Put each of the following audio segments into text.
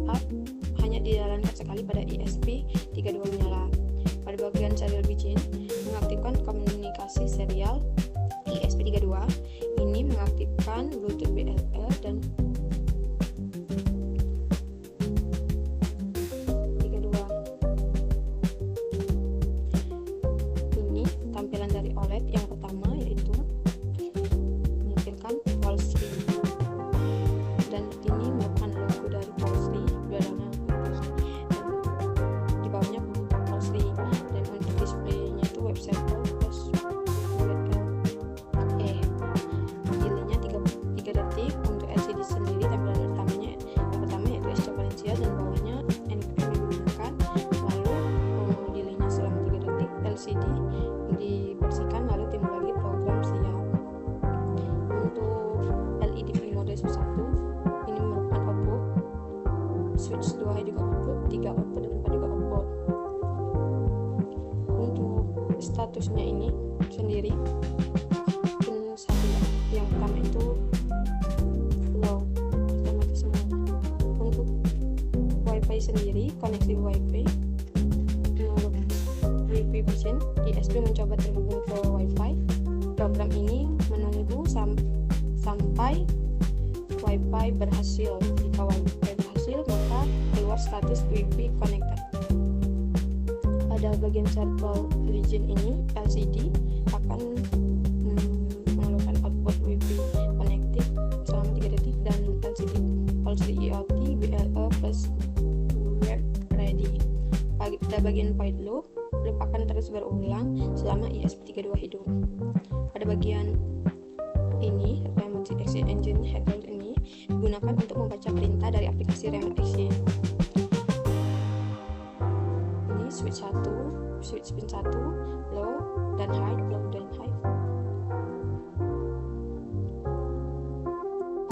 setup hanya dijalankan sekali pada ESP32 menyala. Pada bagian serial bridging, mengaktifkan komunikasi serial ESP32. Ini mengaktifkan Bluetooth BLE dan 32. Ini tampilan dari OLED yang pertama, yaitu menampilkan Wolseley, dan ini merupakan logo dari Wolseley, belakangnya di bawahnya Wolseley, dan untuk displaynya itu web server plus delaynya 3 detik. Untuk LCD sendiri tampilan utamanya yang pertama yaitu SC Valencia dan bawahnya NPM digunakan, lalu delaynya selama 3 detik. LCD dibersihkan lalu timbul lagi program siap. Untuk LED mode switch 1 ini merupakan output, switch 2 juga output, 3 output dan 4 juga output. Untuk statusnya ini sendiri pin 1 yang pertama itu low, otomatis semua. Untuk wifi sendiri, koneksi wifi menurut review version ESP mencoba terhubung ke wifi. Program ini menunggu sampai wifi berhasil. Jika wifi berhasil, maka keluar status wifi connected. Pada bagian server region ini, LCD akan mengeluarkan output wifi connected selama 3 detik, dan LCD IoT BLE plus web ready. Pada bagian void loop akan terus berulang selama ESP32 hidup. Pada bagian ini, Remote Access Engine Header ini digunakan untuk membaca perintah dari aplikasi Remote Access. Ini switch 1, switch pin 1, low dan high, low dan high.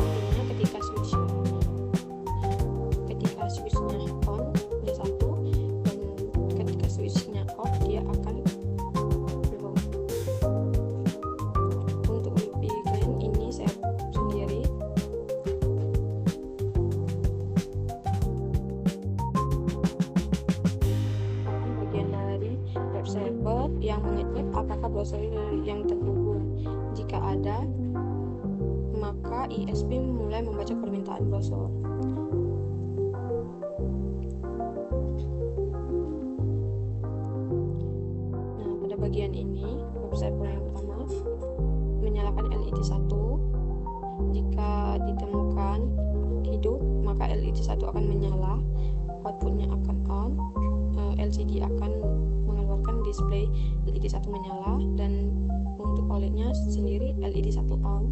Artinya ketika switchnya on dia 1, dan ketika switchnya off dia akan low. Untuk WiFi gain ini saya sendiri bagian dari web server yang mengecek apakah browser yang terhubung. Jika ada, maka ESP mulai membaca permintaan browser. Nah, pada bagian ini web server yang pertama menyalakan LED 1. Jika ditemukan hidup, maka LED 1 akan menyala, outputnya akan on, LCD akan mengeluarkan display LED 1 menyala, dan untuk OLED-nya sendiri LED 1 on.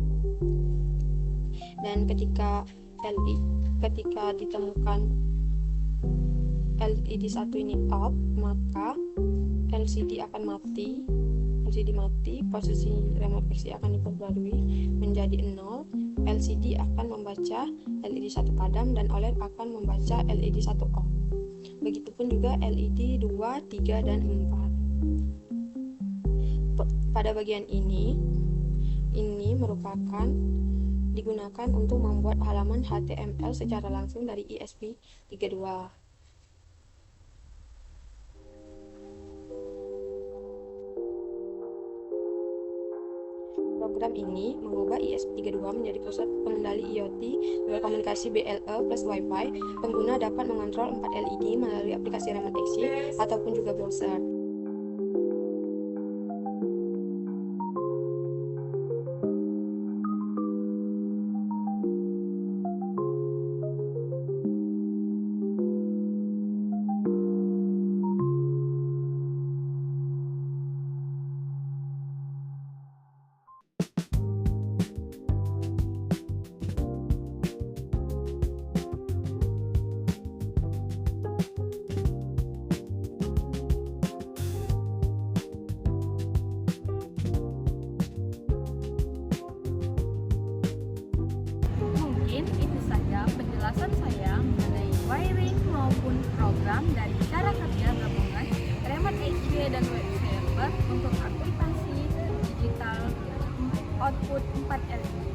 Dan ketika ditemukan LED 1 ini off, maka LCD akan mati. LCD mati, posisi remote access akan diperbarui menjadi 0. LCD akan membaca LED 1 padam dan OLED akan membaca LED 1 off. Begitupun juga LED 2, 3 dan 4. Pada bagian ini merupakan digunakan untuk membuat halaman HTML secara langsung dari ESP32. Program ini mengubah ESP32 menjadi pusat pengendali IoT berkomunikasi BLE plus Wi-Fi. Pengguna dapat mengontrol 4 LED melalui aplikasi Remote Access ataupun juga browser. penjelasan saya mengenai wiring maupun program dari cara kerja gabungan Remote Access dan web server untuk aplikasi digital output 4 LED.